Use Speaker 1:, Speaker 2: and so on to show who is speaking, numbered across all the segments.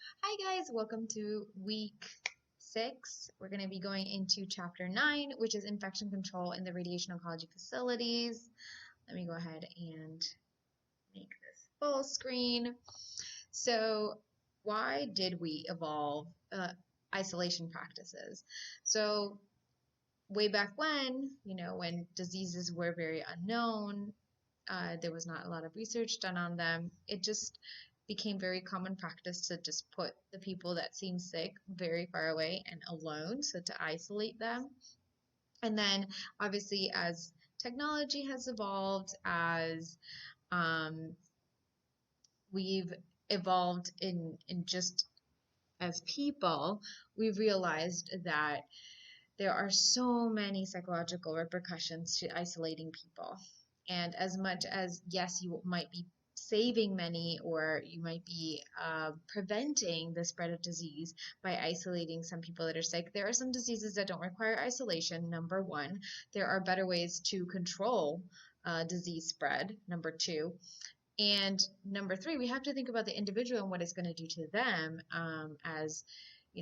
Speaker 1: Hi guys, welcome to week 6. We're going to be going into chapter 9, which is infection control in the radiation oncology facilities. Let me go ahead and make this full screen. So, why did we evolve isolation practices? So, way back when, when diseases were very unknown, there was not a lot of research done on them. It just became very common practice to just put the people that seem sick very far away and alone, so to isolate them. And then, obviously, as technology has evolved, as um, we've evolved in just as people, we've realized that there are so many psychological repercussions to isolating people. And as much as, yes, you might be saving many or you might be preventing the spread of disease by isolating some people that are sick, there are some diseases that don't require isolation, number one. There are better ways to control disease spread, number two. And number three, we have to think about the individual and what it's going to do to them as,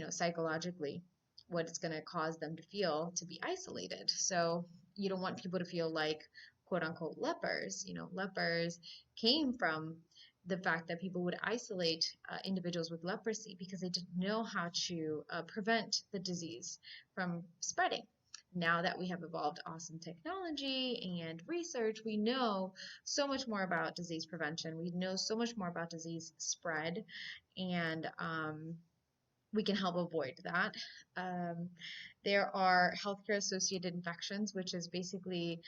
Speaker 1: psychologically, what it's going to cause them to feel to be isolated. So you don't want people to feel like quote unquote lepers. Lepers came from the fact that people would isolate individuals with leprosy because they didn't know how to prevent the disease from spreading. Now that we have evolved awesome technology and research, we know so much more about disease prevention. We know so much more about disease spread, and we can help avoid that. Um, there are healthcare associated infections, which is basically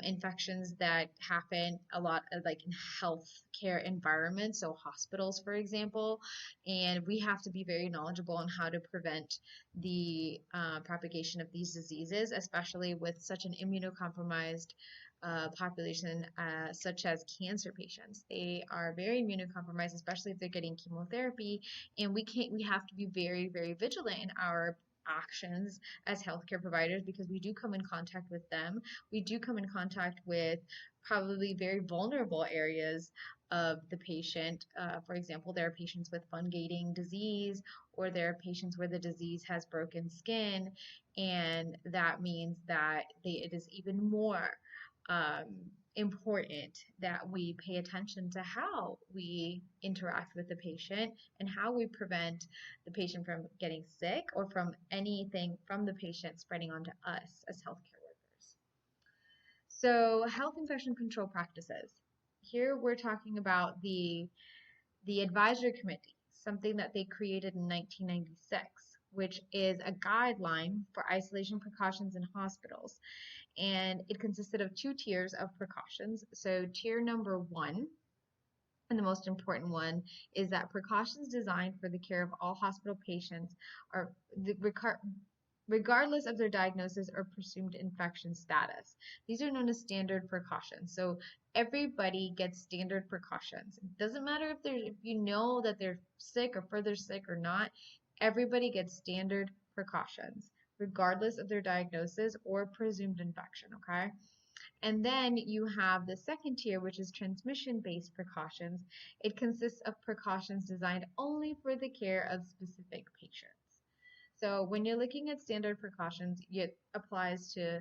Speaker 1: infections that happen a lot of, like, in healthcare environments, so hospitals, for example, and we have to be very knowledgeable on how to prevent the propagation of these diseases, especially with such an immunocompromised population such as cancer patients. They are very immunocompromised, especially if they're getting chemotherapy, and we have to be very, very vigilant in our actions as healthcare providers because we do come in contact with them. We do come in contact with probably very vulnerable areas of the patient. For example, there are patients with fungating disease, or there are patients where the disease has broken skin, and that means that it is even more important that we pay attention to how we interact with the patient and how we prevent the patient from getting sick or from anything from the patient spreading onto us as healthcare workers. So, health infection control practices. Here we're talking about the advisory committee, something that they created in 1996, which is a guideline for isolation precautions in hospitals. And it consisted of two tiers of precautions. So, tier number one, and the most important one, is that precautions designed for the care of all hospital patients are regardless of their diagnosis or presumed infection status. These are known as standard precautions. So everybody gets standard precautions. It doesn't matter if you know that they're sick or further sick or not. Everybody gets standard precautions, regardless of their diagnosis or presumed infection, okay? And then you have the second tier, which is transmission-based precautions. It consists of precautions designed only for the care of specific patients. So when you're looking at standard precautions, it applies to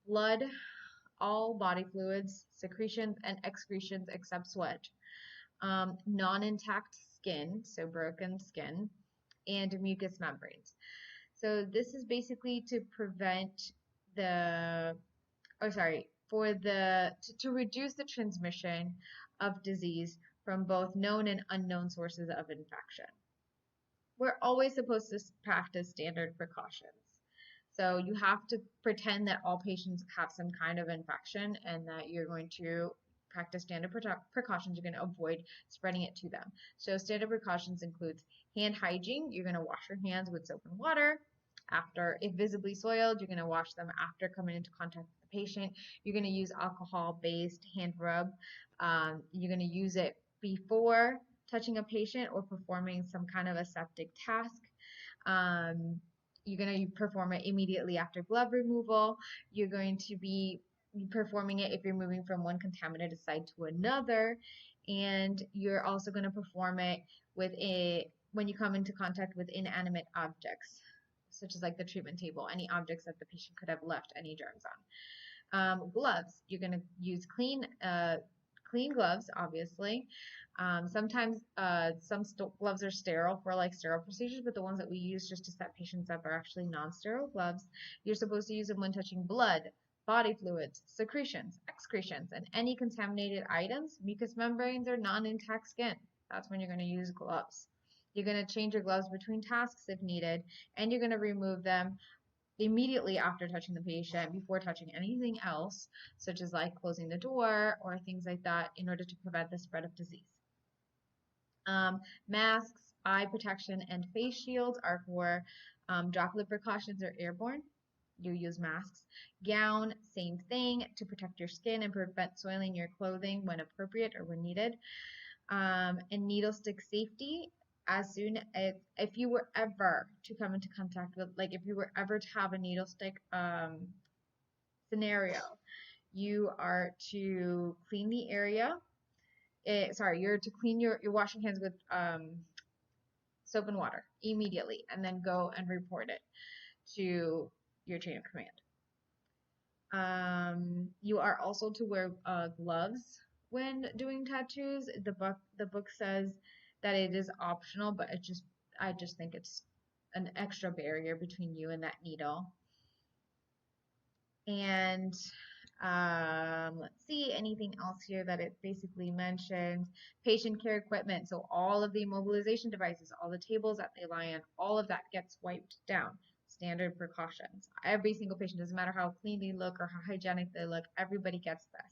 Speaker 1: blood, all body fluids, secretions, and excretions except sweat, non-intact skin, so broken skin, and mucous membranes. So this is basically to prevent the, or sorry, to reduce the transmission of disease from both known and unknown sources of infection. We're always supposed to practice standard precautions. So you have to pretend that all patients have some kind of infection and that you're going to practice standard precautions. You're going to avoid spreading it to them. So standard precautions includes hand hygiene. You're going to wash your hands with soap and water. After, if visibly soiled, you're going to wash them after coming into contact with the patient. You're going to use alcohol-based hand rub. You're going to use it before touching a patient or performing some kind of aseptic task. You're going to perform it immediately after glove removal. You're going to be performing it if you're moving from one contaminated site to another. and you're also going to perform it when you come into contact with inanimate objects, such as like the treatment table, any objects that the patient could have left any germs on. Gloves, you're going to use clean gloves, obviously. Sometimes some gloves are sterile for like sterile procedures, but the ones that we use just to set patients up are actually non-sterile gloves. You're supposed to use them when touching blood, body fluids, secretions, excretions, and any contaminated items, mucous membranes, or non-intact skin. That's when you're going to use gloves. You're going to change your gloves between tasks if needed, and you're going to remove them immediately after touching the patient before touching anything else, such as like closing the door or things like that, in order to prevent the spread of disease. Masks, eye protection, and face shields are for droplet precautions or airborne. You use masks. Gown, same thing, to protect your skin and prevent soiling your clothing when appropriate or when needed. And needle stick safety, as soon as, if you were ever to come into contact with, like if you were ever to have a needle stick scenario, you are to clean the area. You're to clean your washing hands with soap and water immediately, and then go and report it to your chain of command. You are also to wear gloves when doing tattoos. The book says that it is optional, but I just think it's an extra barrier between you and that needle. And let's see, anything else here that it basically mentions. Patient care equipment, so all of the immobilization devices, all the tables that they lie on, all of that gets wiped down. Standard precautions. Every single patient, doesn't matter how clean they look or how hygienic they look, everybody gets this.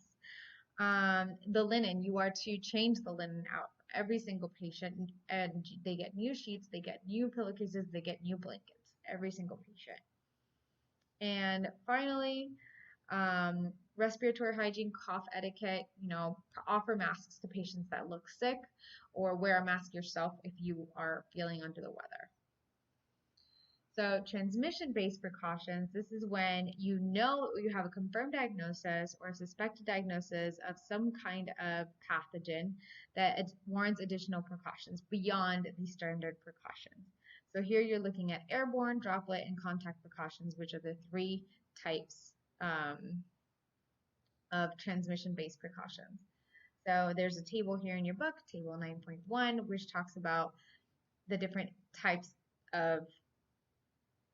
Speaker 1: The linen, you are to change the linen out for every single patient, and they get new sheets, they get new pillowcases, they get new blankets, every single patient. And finally, respiratory hygiene, cough etiquette, offer masks to patients that look sick, or wear a mask yourself if you are feeling under the weather. So transmission-based precautions, this is when you have a confirmed diagnosis or a suspected diagnosis of some kind of pathogen that it warrants additional precautions beyond the standard precautions. So here you're looking at airborne, droplet, and contact precautions, which are the three types of transmission-based precautions. So there's a table here in your book, table 9.1, which talks about the different types of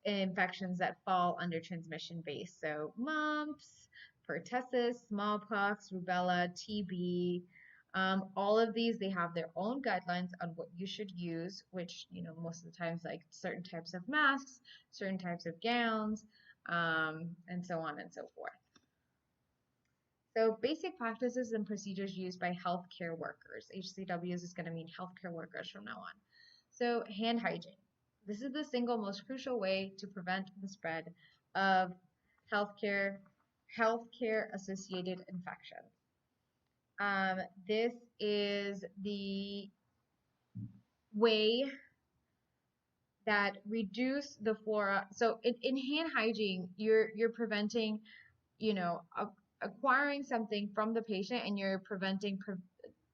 Speaker 1: infections that fall under transmission-based. So mumps, pertussis, smallpox, rubella, TB, all of these, they have their own guidelines on what you should use, which, most of the times, like certain types of masks, certain types of gowns, and so on and so forth. So basic practices and procedures used by healthcare workers. HCWs is going to mean healthcare workers from now on. So hand hygiene. This is the single most crucial way to prevent the spread of healthcare associated infections. This is the way that reduce the flora. So in hand hygiene, you're preventing, acquiring something from the patient, and you're preventing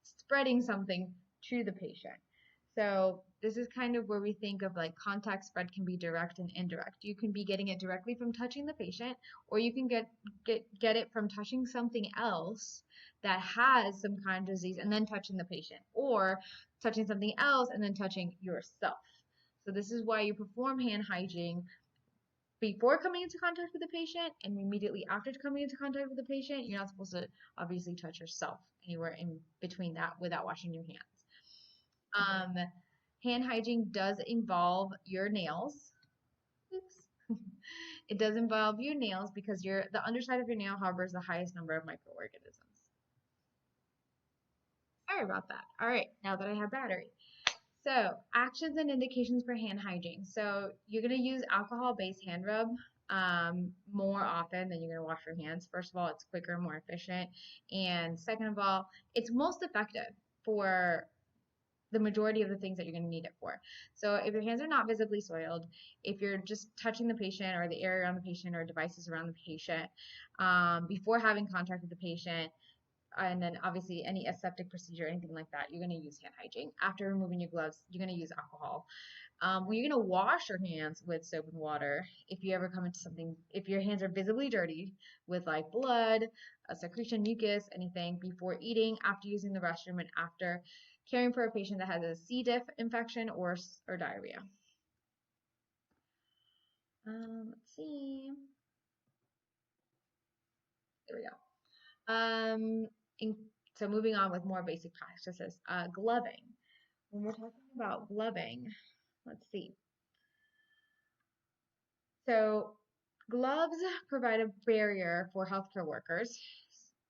Speaker 1: spreading something to the patient. So this is kind of where we think of like contact spread can be direct and indirect. You can be getting it directly from touching the patient, or you can get it from touching something else that has some kind of disease and then touching the patient, or touching something else and then touching yourself. So this is why you perform hand hygiene before coming into contact with the patient, and immediately after coming into contact with the patient. You're not supposed to obviously touch yourself anywhere in between that without washing your hands. Hand hygiene does involve your nails. Oops. It does involve your nails because the underside of your nail harbors the highest number of microorganisms. Sorry about that. All right, now that I have battery. So, actions and indications for hand hygiene. So, you're going to use alcohol-based hand rub more often than you're going to wash your hands. First of all, it's quicker, more efficient. And second of all, it's most effective for the majority of the things that you're going to need it for. So if your hands are not visibly soiled, if you're just touching the patient or the area around the patient or devices around the patient before having contact with the patient, and then obviously any aseptic procedure, anything like that, you're going to use hand hygiene. After removing your gloves, you're going to use alcohol. Well, you're going to wash your hands with soap and water. If you ever come into something, if your hands are visibly dirty with like blood, a secretion, mucus, anything, before eating, after using the restroom, and after caring for a patient that has a C. diff infection or diarrhea. Let's see. There we go. So moving on with more basic practices. Gloving. When we're talking about gloving, let's see. So gloves provide a barrier for healthcare workers.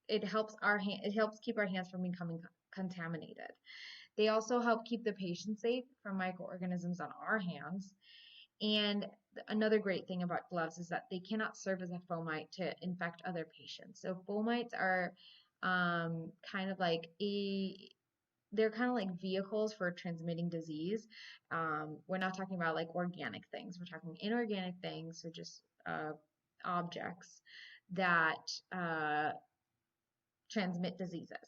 Speaker 1: It helps keep our hands from becoming contaminated. They also help keep the patient safe from microorganisms on our hands. And another great thing about gloves is that they cannot serve as a fomite to infect other patients. So fomites are kind of like they're kind of like vehicles for transmitting disease. We're not talking about like organic things. We're talking inorganic things, so just objects that transmit diseases.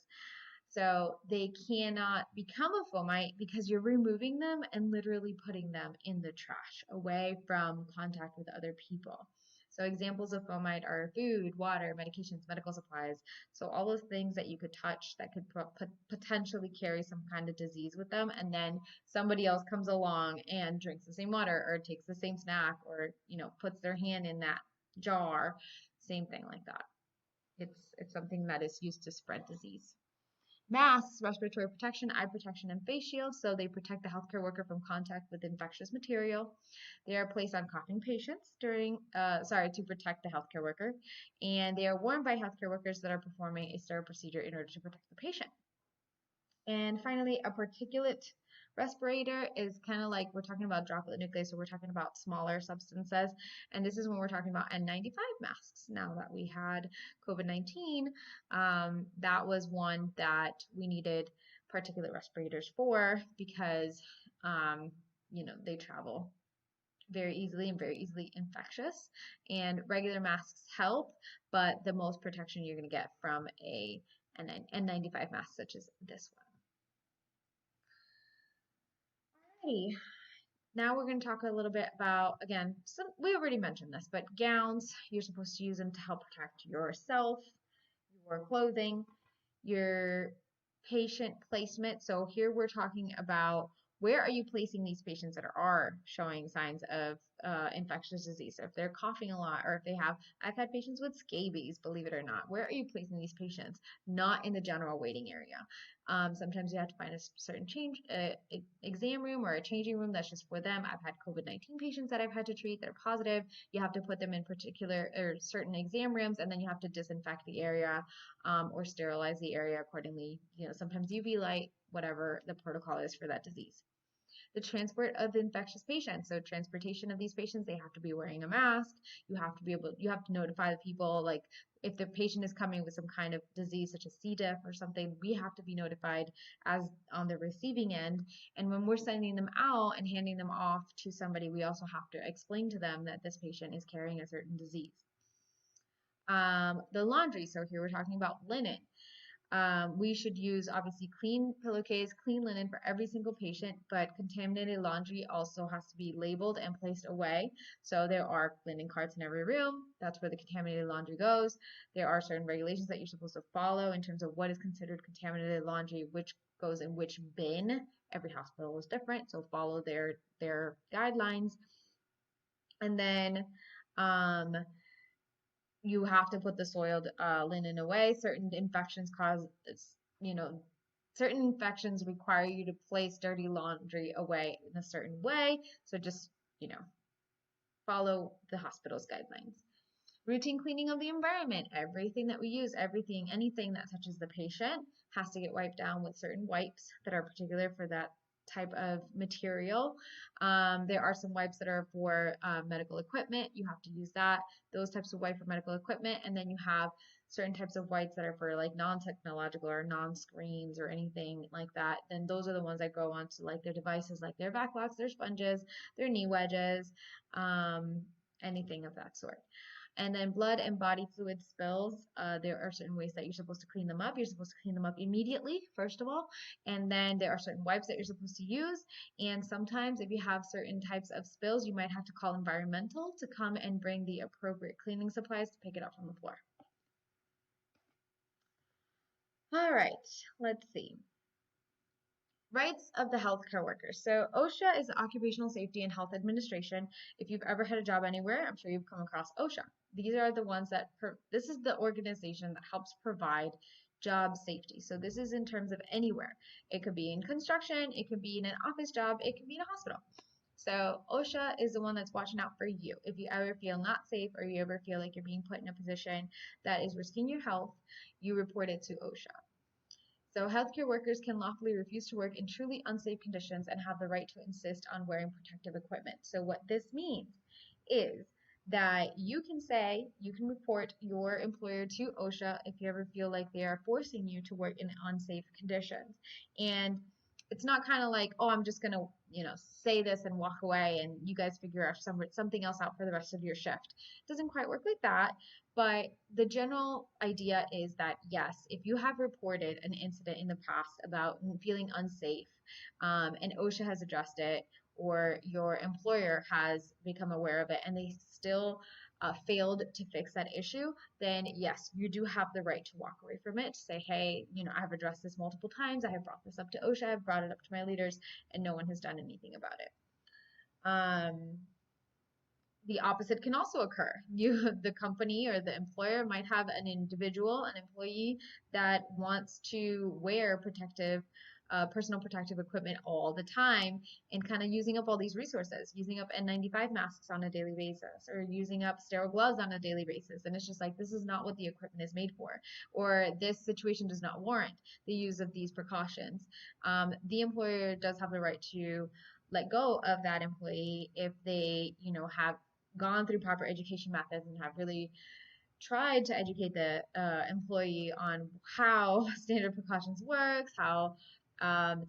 Speaker 1: So they cannot become a fomite because you're removing them and literally putting them in the trash, away from contact with other people. So examples of fomite are food, water, medications, medical supplies. So all those things that you could touch that could potentially carry some kind of disease with them, and then somebody else comes along and drinks the same water or takes the same snack or, puts their hand in that jar. Same thing like that. It's something that is used to spread disease. Masks, respiratory protection, eye protection, and face shields. So they protect the healthcare worker from contact with infectious material. They are placed on coughing patients to protect the healthcare worker. And they are worn by healthcare workers that are performing a sterile procedure in order to protect the patient. And finally, a particulate respirator is kind of like, we're talking about droplet nucleus, so we're talking about smaller substances. And this is when we're talking about N95 masks. Now that we had COVID-19, that was one that we needed particulate respirators for because, they travel very easily and very easily infectious. And regular masks help, but the most protection you're going to get from an N95 mask such as this one. Alrighty. Now we're going to talk a little bit about, again, we already mentioned this, but gowns, you're supposed to use them to help protect yourself, your clothing, your patient placement. So here we're talking about where are you placing these patients that are showing signs of infectious disease. So if they're coughing a lot, or if I've had patients with scabies, believe it or not. Where are you placing these patients? Not in the general waiting area. Sometimes you have to find a certain exam room or a changing room that's just for them. I've had COVID-19 patients that I've had to treat that are positive. You have to put them in particular or certain exam rooms, and then you have to disinfect the area or sterilize the area accordingly. Sometimes UV light, whatever the protocol is for that disease. The transport of infectious patients. So transportation of these patients, they have to be wearing a mask. You have to notify the people, like if the patient is coming with some kind of disease such as C. diff or something, we have to be notified as on the receiving end. And when we're sending them out and handing them off to somebody, we also have to explain to them that this patient is carrying a certain disease. The laundry. So here we're talking about linen. We should use obviously clean pillowcase, clean linen for every single patient, but contaminated laundry also has to be labeled and placed away. So there are linen carts in every room. That's where the contaminated laundry goes. There are certain regulations that you're supposed to follow in terms of what is considered contaminated laundry, which goes in which bin. Every hospital is different, so follow their guidelines. And then you have to put the soiled linen away. Certain infections require you to place dirty laundry away in a certain way. So just, follow the hospital's guidelines. Routine cleaning of the environment. Everything that we use, anything that touches the patient has to get wiped down with certain wipes that are particular for that type of material. There are some wipes that are for medical equipment. You have to use those types of wipes for medical equipment. And then you have certain types of wipes that are for like non-technological or non-screens or anything like that. Then those are the ones that go onto like their devices, like their backlocks, their sponges, their knee wedges, anything of that sort. And then blood and body fluid spills, there are certain ways that you're supposed to clean them up. You're supposed to clean them up immediately, first of all, and then there are certain wipes that you're supposed to use. And sometimes if you have certain types of spills, you might have to call environmental to come and bring the appropriate cleaning supplies to pick it up from the floor. All right, let's see. Rights of the healthcare workers. So OSHA is the Occupational Safety and Health Administration. If you've ever had a job anywhere, I'm sure you've come across OSHA. These are the ones that, this is the organization that helps provide job safety. So this is in terms of anywhere. It could be in construction, it could be in an office job, it could be in a hospital. So OSHA is the one that's watching out for you. If you ever feel not safe or you ever feel like you're being put in a position that is risking your health, you report it to OSHA. So healthcare workers can lawfully refuse to work in truly unsafe conditions and have the right to insist on wearing protective equipment. So what this means is that you can report your employer to OSHA if you ever feel like they are forcing you to work in unsafe conditions. And it's not kind of like, oh, I'm just going to, say this and walk away and you guys figure out something else out for the rest of your shift. It doesn't quite work like that. But the general idea is that, yes, if you have reported an incident in the past about feeling unsafe, and OSHA has addressed it, or your employer has become aware of it, and they still failed to fix that issue, then yes, you do have the right to walk away from it, to say, hey, I have addressed this multiple times, I have brought this up to OSHA, I've brought it up to my leaders, and no one has done anything about it. The opposite can also occur. The company or the employer might have an employee that wants to wear personal protective equipment all the time and kind of using up all these resources, using up N95 masks on a daily basis or using up sterile gloves on a daily basis. And it's just like, this is not what the equipment is made for, or this situation does not warrant the use of these precautions. The employer does have the right to let go of that employee if they, have gone through proper education methods and have really tried to educate the employee on how standard precautions works, how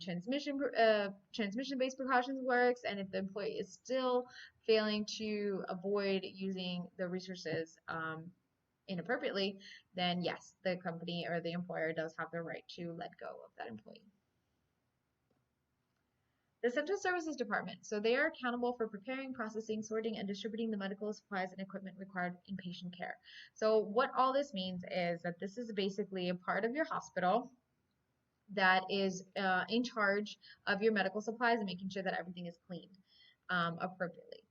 Speaker 1: transmission-based precautions works, and if the employee is still failing to avoid using the resources inappropriately, then yes, the company or the employer does have the right to let go of that employee. The Central Services Department. So they are accountable for preparing, processing, sorting, and distributing the medical supplies and equipment required in patient care. So what all this means is that this is basically a part of your hospital that is in charge of your medical supplies and making sure that everything is cleaned appropriately.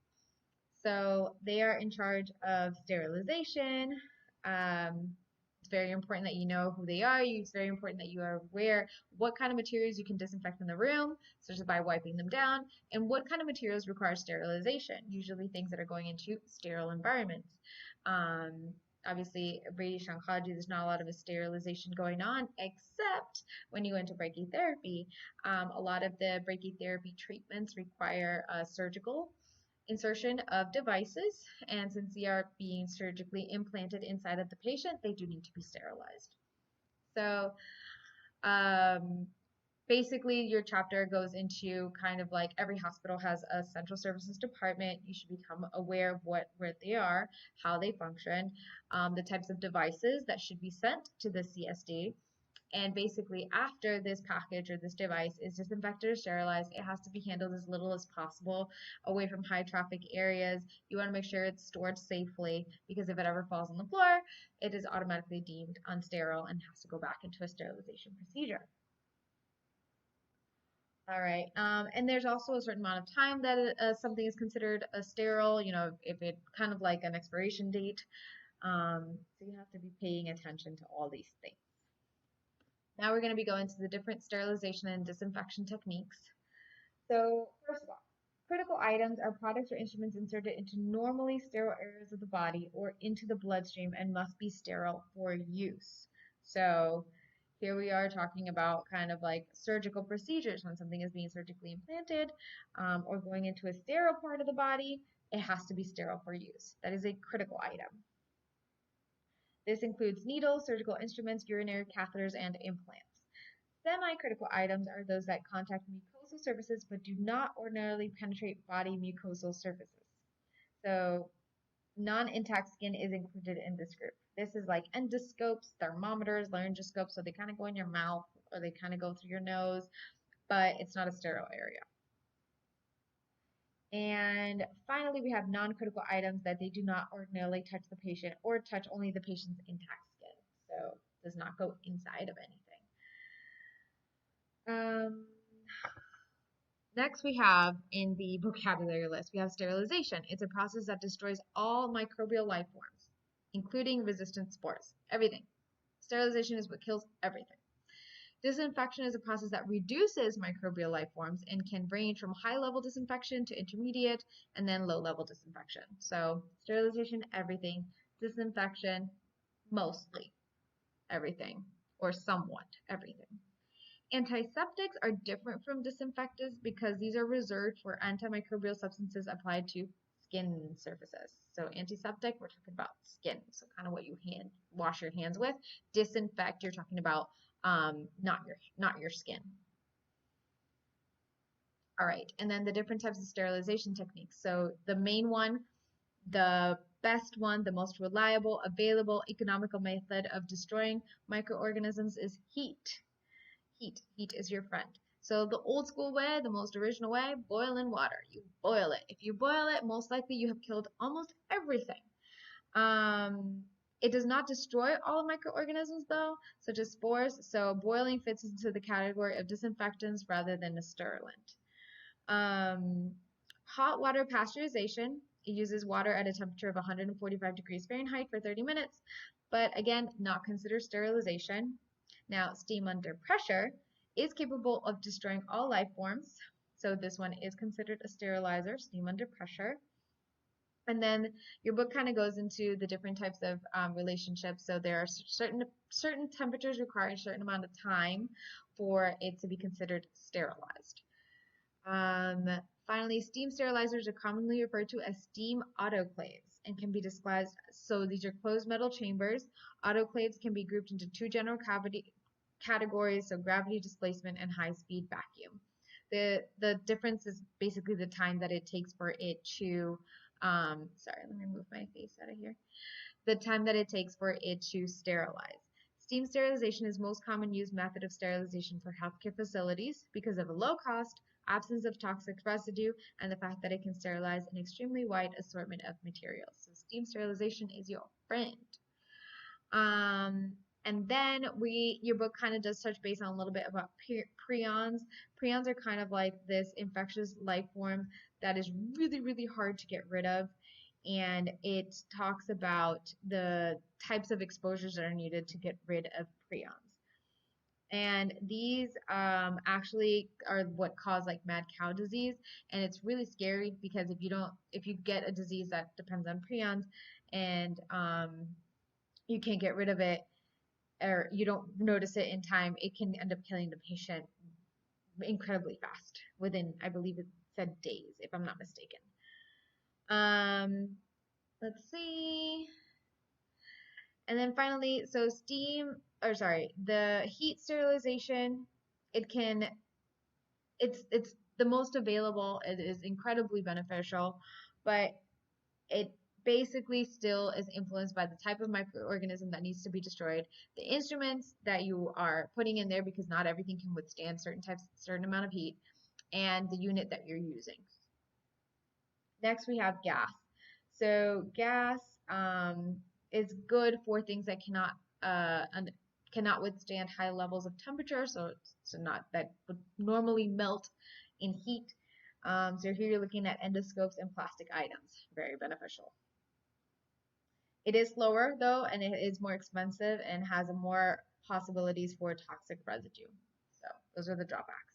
Speaker 1: So they are in charge of sterilization. It's very important that you know who they are. It's very important that you are aware what kind of materials you can disinfect in the room, such as by wiping them down, and what kind of materials require sterilization, usually things that are going into sterile environments. Obviously, radiation oncology, there's not a lot of a sterilization going on, except when you enter brachytherapy. A lot of the brachytherapy treatments require surgical insertion of devices, and since they are being surgically implanted inside of the patient, they do need to be sterilized. So basically your chapter goes into kind of like every hospital has a central services department. You should become aware of where they are, how they function, the types of devices that should be sent to the CSD. And basically, after this package or this device is disinfected or sterilized, it has to be handled as little as possible away from high traffic areas. You want to make sure it's stored safely, because if it ever falls on the floor, it is automatically deemed unsterile and has to go back into a sterilization procedure. All right, and there's also a certain amount of time that something is considered a sterile, if it kind of like an expiration date. So you have to be paying attention to all these things. Now we're going to be going to the different sterilization and disinfection techniques. So first of all, critical items are products or instruments inserted into normally sterile areas of the body or into the bloodstream and must be sterile for use. So here we are talking about kind of like surgical procedures. When something is being surgically implanted or going into a sterile part of the body, it has to be sterile for use. That is a critical item. This includes needles, surgical instruments, urinary catheters, and implants. Semi-critical items are those that contact mucosal surfaces but do not ordinarily penetrate body mucosal surfaces. So non-intact skin is included in this group. This is like endoscopes, thermometers, laryngoscopes, so they kind of go in your mouth or they kind of go through your nose, but it's not a sterile area. And finally, we have non-critical items that they do not ordinarily touch the patient or touch only the patient's intact skin. So does not go inside of anything. Next, we have in the vocabulary list, we have sterilization. It's a process that destroys all microbial life forms, including resistant spores, everything. Sterilization is what kills everything. Disinfection is a process that reduces microbial life forms and can range from high-level disinfection to intermediate and then low-level disinfection. So sterilization, everything. Disinfection, mostly everything, or somewhat everything. Antiseptics are different from disinfectants because these are reserved for antimicrobial substances applied to skin surfaces. So antiseptic, we're talking about skin, so kind of what you wash your hands with. Disinfect, you're talking about not your skin. All right, and then the different types of sterilization techniques. So the main one, the best one, the most reliable, available, economical method of destroying microorganisms is heat. Heat is your friend. So the old school way, the most original way, boil in water. You boil it. If you boil it, most likely you have killed almost everything. It does not destroy all microorganisms though, such as spores. So boiling fits into the category of disinfectants rather than a sterilant. Hot water pasteurization. It uses water at a temperature of 145 degrees Fahrenheit for 30 minutes, but again, not considered sterilization. Now, steam under pressure is capable of destroying all life forms. So this one is considered a sterilizer, steam under pressure. And then your book kind of goes into the different types of relationships. So there are certain temperatures require a certain amount of time for it to be considered sterilized. Finally, steam sterilizers are commonly referred to as steam autoclaves and can be described. So these are closed metal chambers. Autoclaves can be grouped into two general categories, so gravity displacement and high-speed vacuum. The difference is basically the time that it takes for it to, sorry, let me move my face out of here. The time that it takes for it to sterilize. Steam sterilization is most common used method of sterilization for healthcare facilities because of a low cost, absence of toxic residue, and the fact that it can sterilize an extremely wide assortment of materials. So steam sterilization is your friend. And then your book kind of does touch base on a little bit about prions. Prions are kind of like this infectious life form that is really, really hard to get rid of. And it talks about the types of exposures that are needed to get rid of prions. And these actually are what cause like mad cow disease, and it's really scary because if you get a disease that depends on prions and you can't get rid of it or you don't notice it in time, it can end up killing the patient incredibly fast within, I believe it said days, if I'm not mistaken. Let's see. And then finally, so the heat sterilization, it's the most available. It is incredibly beneficial, but it basically still is influenced by the type of microorganism that needs to be destroyed, the instruments that you are putting in there because not everything can withstand certain amount of heat, and the unit that you're using. Next, we have gas. So gas is good for things that cannot withstand high levels of temperature, so not that would normally melt in heat. So here you're looking at endoscopes and plastic items, very beneficial. It is slower though, and it is more expensive and has more possibilities for toxic residue. So those are the drawbacks.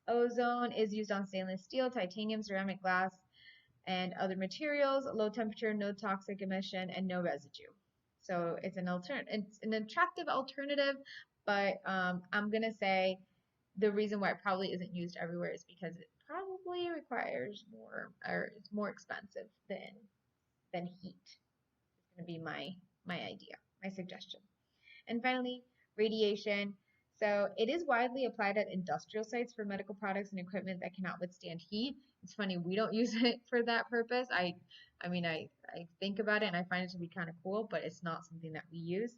Speaker 1: Ozone is used on stainless steel, titanium, ceramic, glass, and other materials. Low temperature, no toxic emission, and no residue. So it's an attractive alternative, but I'm gonna say the reason why it probably isn't used everywhere is because it probably requires more, or it's more expensive than heat. It's gonna be my idea, my suggestion. And finally, radiation. So it is widely applied at industrial sites for medical products and equipment that cannot withstand heat. It's funny, we don't use it for that purpose. I think about it and I find it to be kind of cool, but it's not something that we use.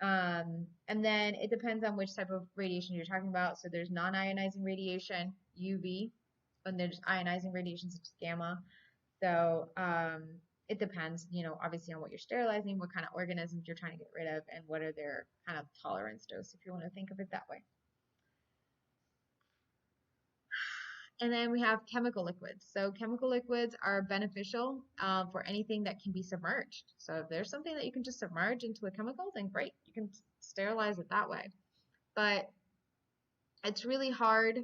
Speaker 1: And then it depends on which type of radiation you're talking about. So there's non-ionizing radiation, UV, and there's ionizing radiation such as gamma. So it depends, obviously on what you're sterilizing, what kind of organisms you're trying to get rid of, and what are their kind of tolerance dose, if you want to think of it that way. And then we have chemical liquids. So chemical liquids are beneficial for anything that can be submerged. So if there's something that you can just submerge into a chemical, then great, you can sterilize it that way. But it's really hard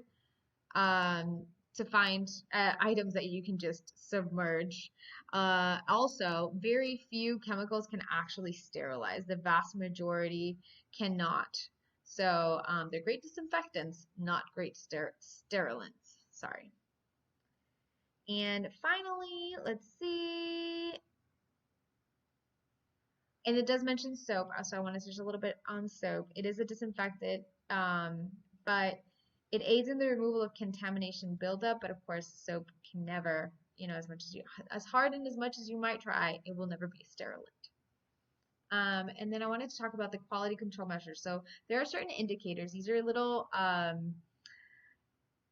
Speaker 1: to find items that you can just submerge. Also, very few chemicals can actually sterilize. The vast majority cannot. So they're great disinfectants, not great sterilants. Sorry. And finally, let's see. And it does mention soap, so I want to touch a little bit on soap. It is a disinfectant, but it aids in the removal of contamination buildup. But of course, soap can never, as hard and as much as you might try, it will never be a sterilant. And then I wanted to talk about the quality control measures. So there are certain indicators. These are little,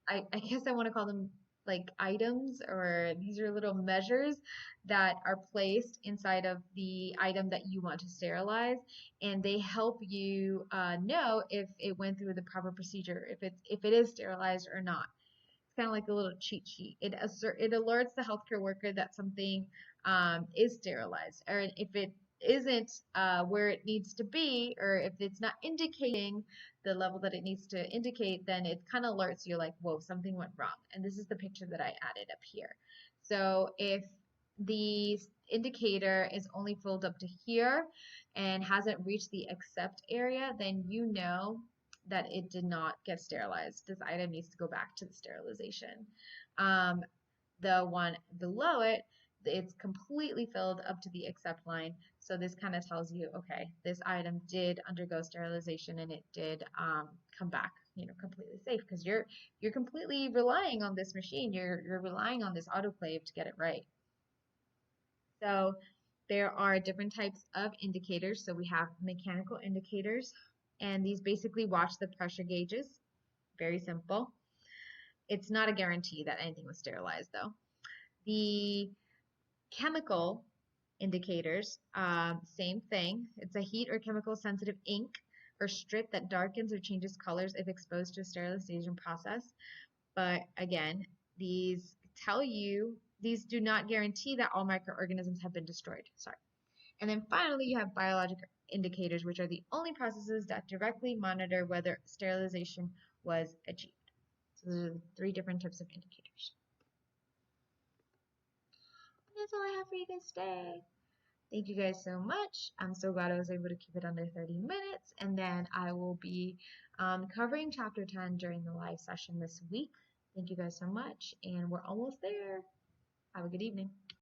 Speaker 1: I guess I want to call them like items, or these are little measures that are placed inside of the item that you want to sterilize, and they help you know if it went through the proper procedure, if it is sterilized or not. It's kind of like a little cheat sheet. It alerts the healthcare worker that something is sterilized, or if it isn't where it needs to be, or if it's not indicating the level that it needs to indicate, then it kind of alerts you like, whoa, something went wrong. And this is the picture that I added up here. So if the indicator is only filled up to here and hasn't reached the accept area, then you know that it did not get sterilized. This item needs to go back to the sterilization. The one below it, it's completely filled up to the accept line. So this kind of tells you, okay, this item did undergo sterilization and it did come back, completely safe, because you're completely relying on this machine. You're relying on this autoclave to get it right. So there are different types of indicators. So we have mechanical indicators, and these basically watch the pressure gauges. Very simple. It's not a guarantee that anything was sterilized, though. The chemical indicators, same thing. It's a heat or chemical sensitive ink or strip that darkens or changes colors if exposed to a sterilization process. But again, these do not guarantee that all microorganisms have been destroyed. Sorry. And then finally, you have biological indicators, which are the only processes that directly monitor whether sterilization was achieved. So those are the 3 different types of indicators. That's all I have for you guys today. Thank you guys so much. I'm so glad I was able to keep it under 30 minutes. And then I will be covering chapter 10 during the live session this week. Thank you guys so much. And we're almost there. Have a good evening.